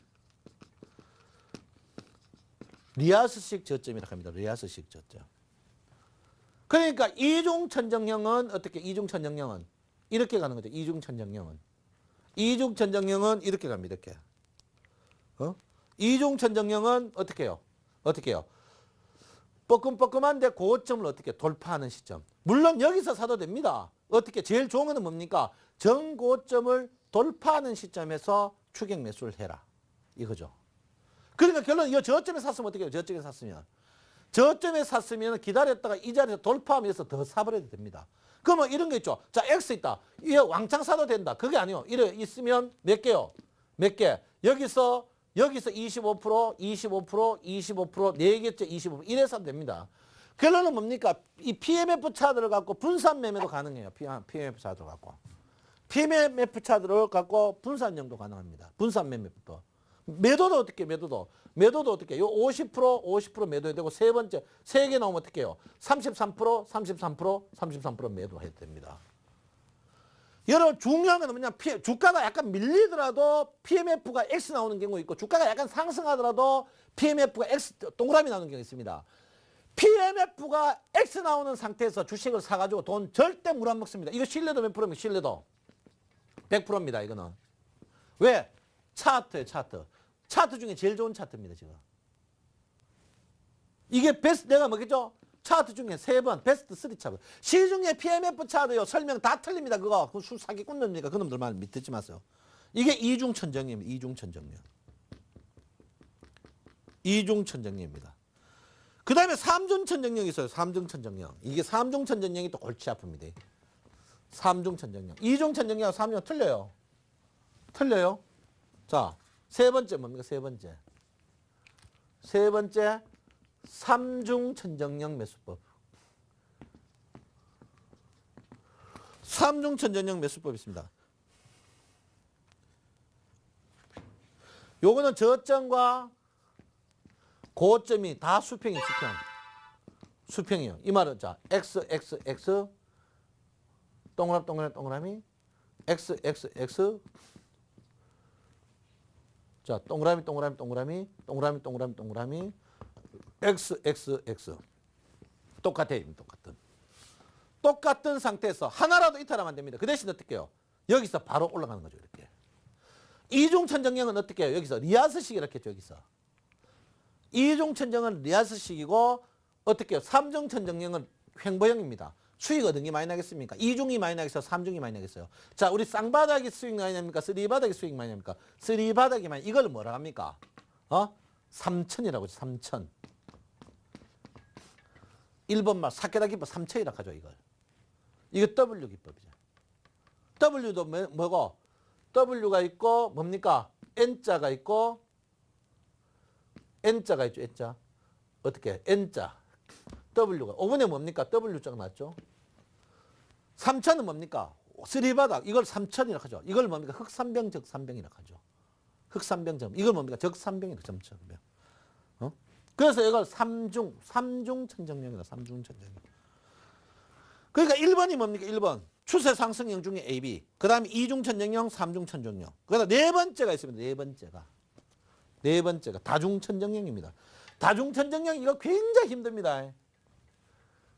A: 리아스식 저점이라고 합니다. 리아스식 저점. 그러니까 이중천정형은 어떻게? 이중천정형은 이렇게 가는 거죠. 이중천정형은 이렇게 갑니다. 이렇게. 이중천정형은 어떻게 해요? 어떻게 해요? 뻐끔뻐끔한데 고점을 어떻게 돌파하는 시점. 물론 여기서 사도 됩니다. 어떻게? 제일 좋은 건 뭡니까? 정고점을 돌파하는 시점에서 추격 매수를 해라. 이거죠. 그러니까 결론 이 저점에 샀으면 어떻게 해요? 저점에 샀으면 기다렸다가 이 자리에서 돌파하면서 더 사버려도 됩니다. 그러면 이런 게 있죠. 자, X 있다. 이거 왕창 사도 된다. 그게 아니요. 이래 있으면 몇 개요? 몇 개? 여기서 25%, 4개째 25%, 이래 사도 됩니다. 결론은 뭡니까? 이 PMF 차트를 갖고 분산 매매도 가능해요. PMF 차트를 갖고. PMF 차트를 갖고 분산형도 가능합니다. 분산 매매부터. 매도도 어떻게 해요? 매도도 어떻게 해요? 50% 매도해야 되고 세 번째, 세 개 나오면 어떻게 해요? 33% 매도해야 됩니다. 여러분 중요한 건 뭐냐? 주가가 약간 밀리더라도 PMF가 X 나오는 경우 있고 주가가 약간 상승하더라도 PMF가 X 동그라미 나오는 경우가 있습니다. PMF가 X 나오는 상태에서 주식을 사가지고 돈 절대 물 안 먹습니다. 이거 신뢰도 몇 프로입니까? 신뢰도 100%입니다. 이거는. 왜? 차트예요. 차트 중에 제일 좋은 차트입니다. 지금. 이게 베스트 내가 뭐겠죠? 차트 중에 3번 베스트 3 차트. 시중에 PMF 차트요. 설명 다 틀립니다. 그거 사기꾼 놈이니까 그놈들 말 믿지 마세요. 이게 이중천정입니다. 이중천정입니다. 그 다음에 3중천정형이 있어요. 3중천정형. 이게 3중천정형이 또 골치 아픕니다. 3중천정형. 2중천정형하고 3중은 틀려요. 틀려요. 자, 세 번째 뭡니까? 세 번째 3중천정형 매수법. 3중천정형 매수법이 있습니다. 요거는 저점과 고점이 다 수평이에요. 수평이요. 이 말은 자, X 동그라미 X 자, 동그라미 X 똑같아요. 똑같은 상태에서 하나라도 이탈하면 안 됩니다. 그 대신 어떻게 해요? 여기서 바로 올라가는 거죠. 이렇게. 이중천정형은 어떻게 해요? 여기서 리아스식이라고 했죠. 여기서. 이중천정은 리아스식이고 어떻게 해요? 3중천정형은 횡보형입니다. 수익 얻은 게 많이 나겠습니까? 2중이 많이 나겠어요? 3중이 많이 나겠어요? 자, 우리 쌍바닥이 수익 많이 납니까? 3바닥이 수익 많이 납니까? 3바닥이 많이, 이걸 뭐라 합니까? 3천이라고 하죠. 3천. 1번 말 사케다 기법 3천이라고 하죠. 이걸. 이거 W 기법이죠. W도 뭐고? W가 있고 뭡니까? N자가 있고 N자가 있죠. N자. 어떻게? N자. W가. 5번에 뭡니까? W자가 나왔죠. 3천은 뭡니까? 3바닥. 이걸 3천이라고 하죠. 이걸 뭡니까? 흑삼병, 적삼병이라고 하죠. 흑삼병, 이걸 뭡니까? 적삼병이라고 하죠. 점점병. 그래서 이걸 3중천정형이다. 3중천정형. 그러니까 1번이 뭡니까? 1번. 추세 상승형 중에 A, B. 그 다음에 2중천정형, 3중천정형. 그 다음에 네 번째가 있습니다. 네 번째가 다중천정형입니다. 다중천정형 이거 굉장히 힘듭니다.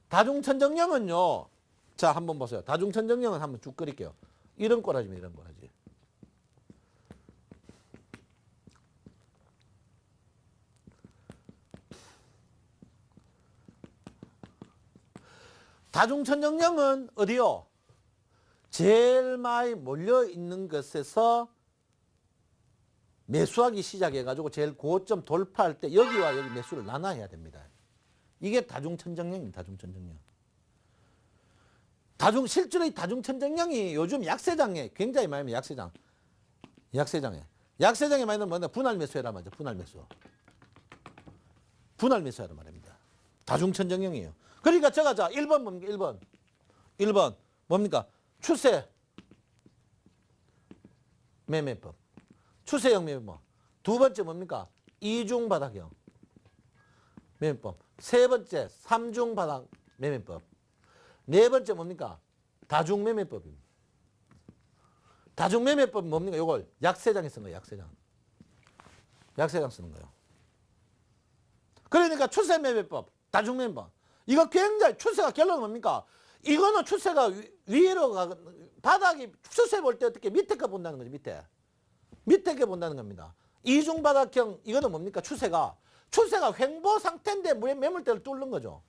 A: 다중천정형은요. 자, 한번 보세요. 다중천정형은 한번 쭉 그릴게요. 이런 꼬라지입니다. 이런 꼬라지. 다중천정령은 어디요? 제일 많이 몰려있는 것에서 매수하기 시작해가지고 제일 고점 돌파할 때 여기와 여기 매수를 나눠야 됩니다. 이게 다중천정령입니다. 다중천정령. 실제로 이 다중천정령이 요즘 약세장에 굉장히 많이 약세장. 약세장에 많이 넣으면 분할 매수해라 말이죠. 분할 매수. 분할 매수하라 말입니다. 다중천정령이에요. 그러니까 제가 자 1번 뭡니까? 1번 뭡니까? 추세 매매법. 추세형 매매법. 두 번째 뭡니까? 이중바닥형 매매법. 세 번째 삼중바닥 매매법. 네 번째 뭡니까? 다중매매법입니다. 다중매매법은 뭡니까? 이걸 약세장에 쓰는 거예요. 약세장. 약세장 쓰는 거예요. 그러니까 추세매매법, 다중매매법. 이거 굉장히 추세가 결론은 뭡니까? 이거는 추세가 위로 가, 바닥이 추세 볼 때 어떻게 밑에 거 본다는 거죠. 밑에 거 본다는 겁니다. 이중바닥형 이거는 뭡니까? 추세가 횡보 상태인데 매물대를 뚫는 거죠.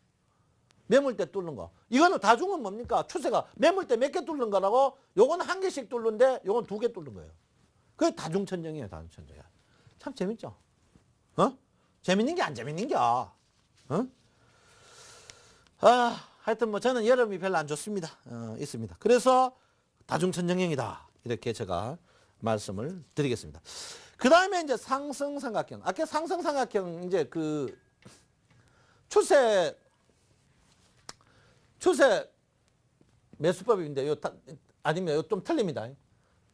A: 매물대 뚫는 거. 이거는 다중은 뭡니까? 추세가 매물대 몇 개 뚫는 거라고 요건 한 개씩 뚫는데 요건 두 개 뚫는 거예요. 그게 다중천정이에요. 다중천정이야. 참 재밌죠? 어? 재밌는 게 안 재밌는 게. 어? 하여튼 뭐 저는 여름이 별로 안 좋습니다. 있습니다. 그래서 다중천정형이다. 이렇게 제가 말씀을 드리겠습니다. 그 다음에 이제 상승삼각형. 아까 상승삼각형 이제 그 추세 매수법인데 아니면 요 좀 틀립니다.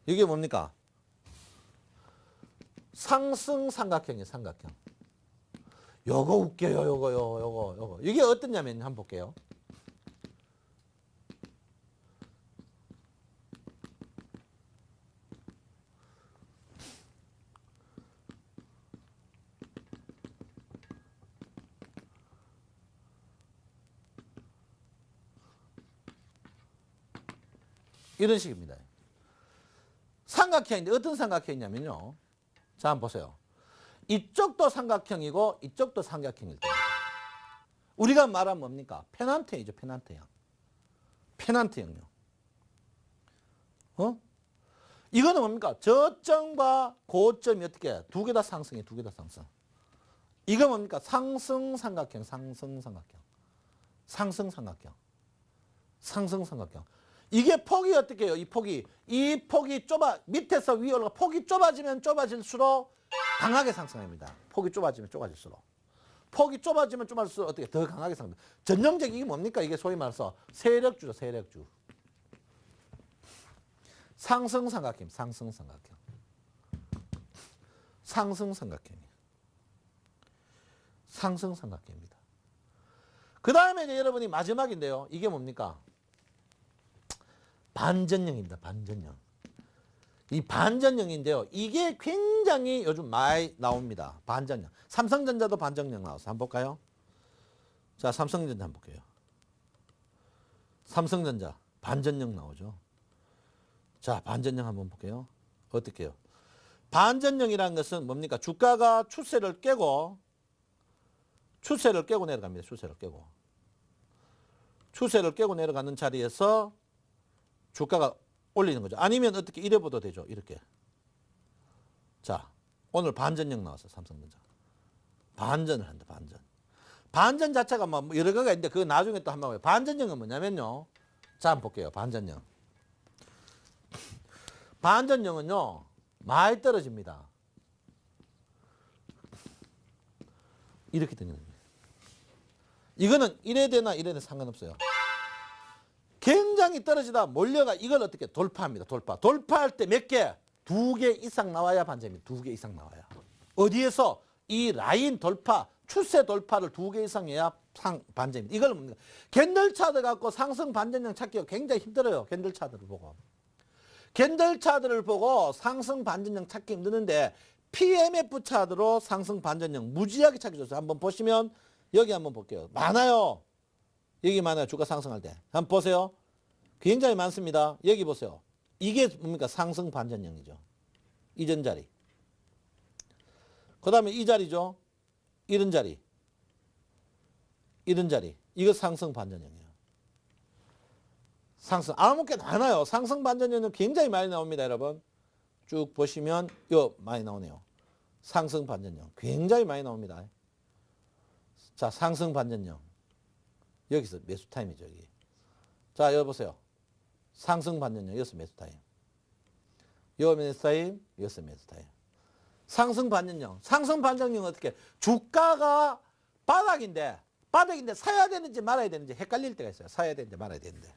A: 이게 뭡니까? 상승삼각형이에요. 삼각형. 요거 웃겨요. 요거. 이게 어떠냐면 한번 볼게요. 이런 식입니다. 삼각형인데 어떤 삼각형이냐면요. 자, 한번 보세요. 이쪽도 삼각형이고 이쪽도 삼각형일 겁니다. 우리가 말하면 뭡니까? 페난트형이죠. 페난트형요. 이거는 뭡니까? 저점과 고점이 어떻게 두 개 다 상승이에요. 두 개 다 상승. 이거 뭡니까? 상승삼각형. 이게 폭이 어떻게 해요? 이 폭이 밑에서 위에 올라가 폭이 좁아지면 좁아질수록 강하게 상승합니다. 폭이 좁아지면 좁아질수록 어떻게 더 강하게 상승합니다. 전형적인 이게 뭡니까? 이게 소위 말해서 세력주죠. 상승삼각형. 상승삼각형입니다. 그 다음에 이제 여러분이 마지막인데요. 이게 뭡니까? 반전형입니다. 이 반전형인데요. 이게 굉장히 요즘 많이 나옵니다. 반전형. 삼성전자도 반전형 나왔어요. 한번 볼까요? 자, 삼성전자 한번 볼게요. 삼성전자 반전형 나오죠. 자, 반전형 한번 볼게요. 어떻게 해요? 반전형이라는 것은 뭡니까? 주가가 추세를 깨고 내려갑니다. 추세를 깨고 내려가는 자리에서 주가가 올리는 거죠. 아니면 어떻게 이래 봐도 되죠. 이렇게. 자, 오늘 반전형 나왔어요. 삼성전자. 반전을 한다. 반전 자체가 뭐 여러 가지가 있는데 그거 나중에 또 한번 봐요. 반전형은 뭐냐면요. 자, 한번 볼게요. 반전형은요. 많이 떨어집니다. 이렇게 되는 거예요. 이거는 이래 되나 이래 되나 상관없어요. 굉장히 떨어지다 몰려가 이걸 어떻게 돌파합니다. 돌파할 때 몇 개? 두 개 이상 나와야 반전입니다. 두 개 이상 나와야. 어디에서? 이 라인 돌파, 추세 돌파를 두 개 이상 해야 반전입니다. 이걸 뭡니까? 캔들 차트 갖고 상승 반전형 찾기가 굉장히 힘들어요. 캔들 차트를 보고 상승 반전형 찾기 힘드는데 PMF 차트로 상승 반전형 무지하게 찾기 좋습니다. 한번 보시면 여기 한번 볼게요. 많아요. 여기 많아요. 주가 상승할 때. 한번 보세요. 굉장히 많습니다. 여기 보세요. 이게 뭡니까? 상승 반전형이죠. 이전 자리. 그 다음에 이 자리죠. 이런 자리. 이거 상승 반전형이에요. 상승. 아무렇게나 많아요. 상승 반전율은 굉장히 많이 나옵니다, 여러분. 쭉 보시면 요 많이 나오네요. 상승 반전율 굉장히 많이 나옵니다. 자, 상승 반전율. 여기서 매수 타임이죠, 여기. 자, 여기 보세요. 상승 반전율, 여기서 매수 타임. 요 매수 타임, 여기서 매수 타임. 상승 반전율. 상승 반전율은 어떻게? 주가가 바닥인데 사야 되는지 말아야 되는지 헷갈릴 때가 있어요. 사야 되는지 말아야 되는데.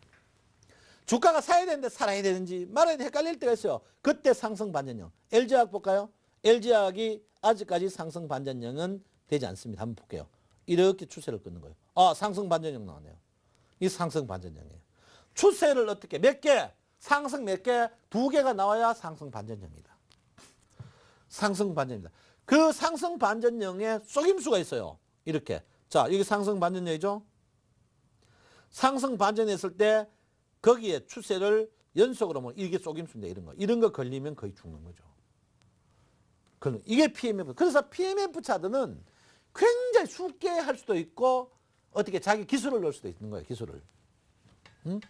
A: 주가가 사야 되는데 살아야 되는지 말아야 되는지 헷갈릴 때가 있어요. 그때 상승 반전율. LG화학 볼까요? LG화학이 아직까지 상승 반전율은 되지 않습니다. 한번 볼게요. 이렇게 추세를 끊는 거예요. 아, 상승 반전율 나왔네요. 이 상승 반전율이에요. 추세를 어떻게 몇 개? 상승 몇 개? 2개가 나와야 상승 반전율입니다. 상승 반전입니다. 그 상승 반전율에 속임수가 있어요. 이렇게. 자, 여기 상승 반전율이죠. 상승 반전했을 때 거기에 추세를 연속으로 뭐 이게 속임수인데 이런 거. 이런 거 걸리면 거의 죽는 거죠. 이게 PMF. 그래서 PMF 차트는 굉장히 쉽게 할 수도 있고 어떻게 자기 기술을 넣을 수도 있는 거예요. 기술을. 응?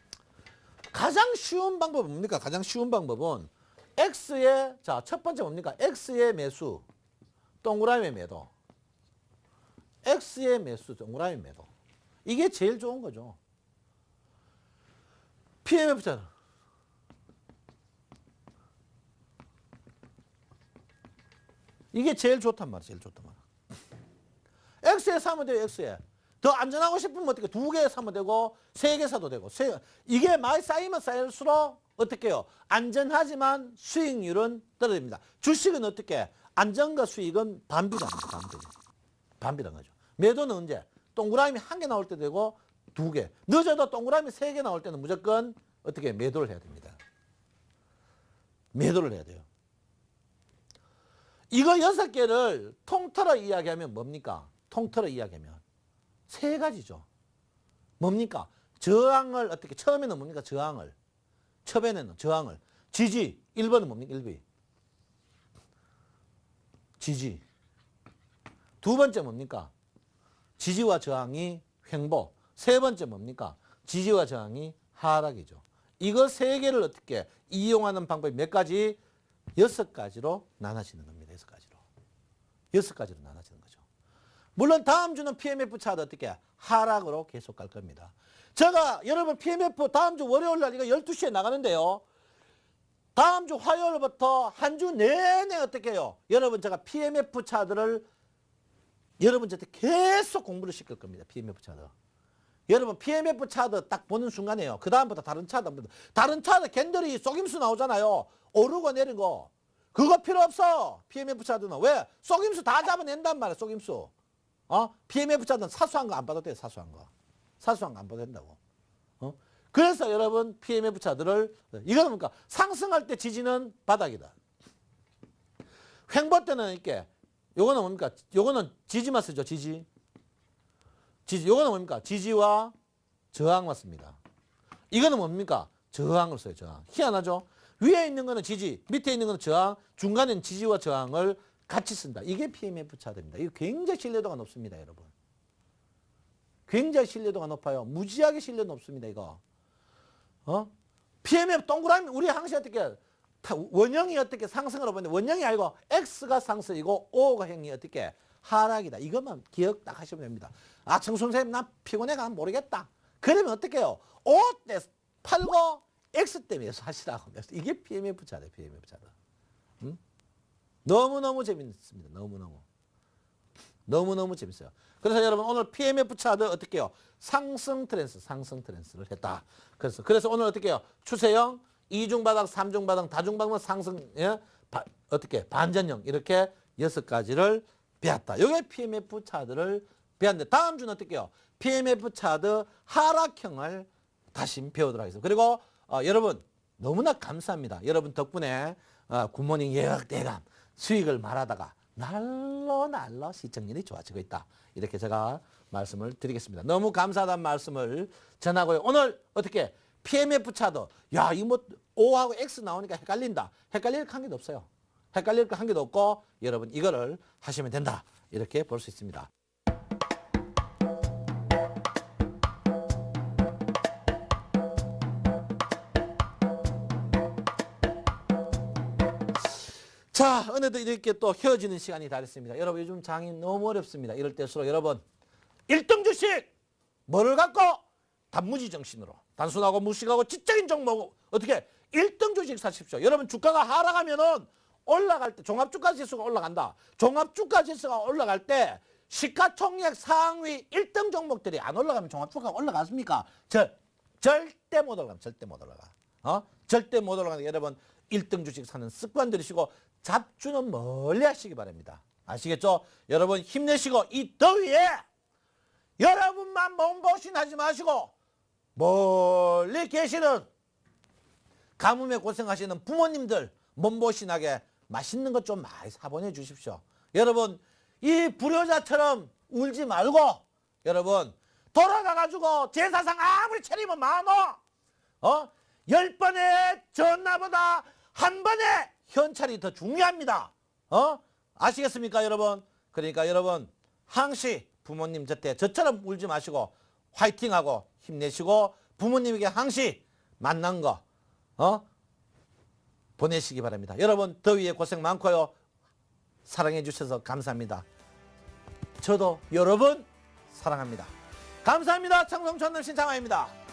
A: 가장 쉬운 방법은 뭡니까? 가장 쉬운 방법은 X의 자, 첫 번째 뭡니까? X의 매수, 동그라미 매도. X의 매수, 동그라미 매도. 이게 제일 좋은 거죠. PMF 차트. 이게 제일 좋단 말이야. 제일 좋단 말이야. X에 사면 돼요. X에. 더 안전하고 싶으면 어떻게 2개 사면 되고 3개 사도 되고. 이게 많이 쌓이면 쌓일수록 어떻게 해요? 안전하지만 수익률은 떨어집니다. 주식은 어떻게? 안전과 수익은 반비례합니다. 반비례한 거죠. 매도는 언제? 동그라미 1개 나올 때 되고 2개. 늦어도 동그라미 3개 나올 때는 무조건 어떻게 매도를 해야 됩니다. 매도를 해야 돼요. 이거 6개를 통틀어 이야기하면 뭡니까? 통틀어 이야기하면 3가지죠. 뭡니까? 저항을 어떻게 처음에는 뭡니까? 저항을. 처음에는 저항을. 지지. 1번은 뭡니까? 1비. 지지. 두 번째 뭡니까? 지지와 저항이 횡보. 세 번째 뭡니까? 지지와 저항이 하락이죠. 이거 3개를 어떻게 이용하는 방법이 몇 가지? 6가지로 나눠지는 겁니다. 6가지로. 6가지로 나눠지는 거죠. 물론 다음 주는 PMF 차트 어떻게 하락으로 계속 갈 겁니다. 제가 여러분 PMF 다음 주 월요일 날 이거 12시에 나가는데요. 다음 주 화요일부터 한 주 내내 어떻게 해요? 여러분 제가 PMF 차트를 여러분한테 계속 공부를 시킬 겁니다. PMF 차트. 여러분 PMF 차트 딱 보는 순간에요. 그 다음부터 다른 차트 캔들이 속임수 나오잖아요. 오르고 내리고. 그거 필요 없어. PMF 차트는. 왜? 속임수 다 잡아낸단 말이야. 속임수. PMF 차트는 사소한 거 안 봐도 돼요. 사소한 거. 사소한 거 안 봐도 된다고. 그래서 여러분 PMF 차트를 이거는 뭡니까? 상승할 때 지지는 바닥이다. 횡보 때는 이렇게 요거는 뭡니까? 요거는 지지만 쓰죠. 지지. 요거는 뭡니까? 지지와 저항만 씁니다. 이거는 뭡니까? 저항을 써요. 저항. 희한하죠? 위에 있는 거는 지지, 밑에 있는 거는 저항, 중간에는 지지와 저항을 같이 쓴다. 이게 PMF 차트입니다. 이거 굉장히 신뢰도가 높습니다, 여러분. 굉장히 신뢰도가 높아요. 무지하게 신뢰도 높습니다, 이거. PMF 동그라미, 우리 항시 어떻게, 원형이 어떻게 상승으로 보는데, 원형이 아니고, X가 상승이고, O가 형이 어떻게, 하락이다. 이것만 기억 딱 하시면 됩니다. 아, 청순선생님, 난 피곤해가 모르겠다. 그러면 어떻게 해요? O 때 팔고, X 때 매수하시라고. 이게 PMF 차트예요, PMF 차트. 너무너무 재밌습니다. 너무너무 재밌어요. 그래서 여러분 오늘 PMF 차트 어떻게 해요? 상승 트렌스를 했다. 그래서 오늘 어떻게 해요? 추세형, 이중바닥, 삼중바닥, 다중바닥 상승, 예? 어떻게 반전형 이렇게 6가지를 배웠다. 이게 PMF 차트를 배웠는데 다음 주는 어떻게 해요? PMF 차트 하락형을 다시 배우도록 하겠습니다. 그리고 여러분 너무나 감사합니다. 여러분 덕분에 굿모닝 예약대감 수익을 말하다가 날로 시청률이 좋아지고 있다. 이렇게 제가 말씀을 드리겠습니다. 너무 감사하다는 말씀을 전하고요. 오늘 어떻게 PMF 차트 야 이거 뭐 O하고 X 나오니까 헷갈린다. 헷갈릴 한 개도 없어요. 헷갈릴 한 개도 없고 여러분 이거를 하시면 된다. 이렇게 볼 수 있습니다. 자, 어느덧 이렇게 또 헤어지는 시간이 다 됐습니다. 여러분, 요즘 장이 너무 어렵습니다. 이럴 때일수록 여러분, 1등 주식! 뭐를 갖고? 단무지 정신으로. 단순하고 무식하고 지적인 종목, 어떻게? 1등 주식 사십시오. 여러분, 주가가 하락하면은 올라갈 때, 종합주가 지수가 올라간다. 종합주가 지수가 올라갈 때, 시가총액 상위 1등 종목들이 안 올라가면 종합주가가 올라갔습니까? 절대 못 올라갑니다. 절대 못 올라가. 절대 못 올라가니까 여러분, 1등 주식 사는 습관 들이시고 잡주는 멀리 하시기 바랍니다. 아시겠죠? 여러분 힘내시고 이 더위에 여러분만 몸보신하지 마시고 멀리 계시는 가뭄에 고생하시는 부모님들 몸보신하게 맛있는 것 좀 많이 사보내 주십시오. 여러분 이 불효자처럼 울지 말고 여러분 돌아가가지고 제사상 아무리 차리면 많어 10번의 전화보다 한 번의 현찰이 더 중요합니다. 아시겠습니까 여러분? 그러니까 여러분 항시 부모님 곁에 저처럼 울지 마시고 화이팅하고 힘내시고 부모님에게 항시 만난 거 보내시기 바랍니다. 여러분 더위에 고생 많고요. 사랑해 주셔서 감사합니다. 저도 여러분 사랑합니다. 감사합니다. 청송천남 신창화입니다.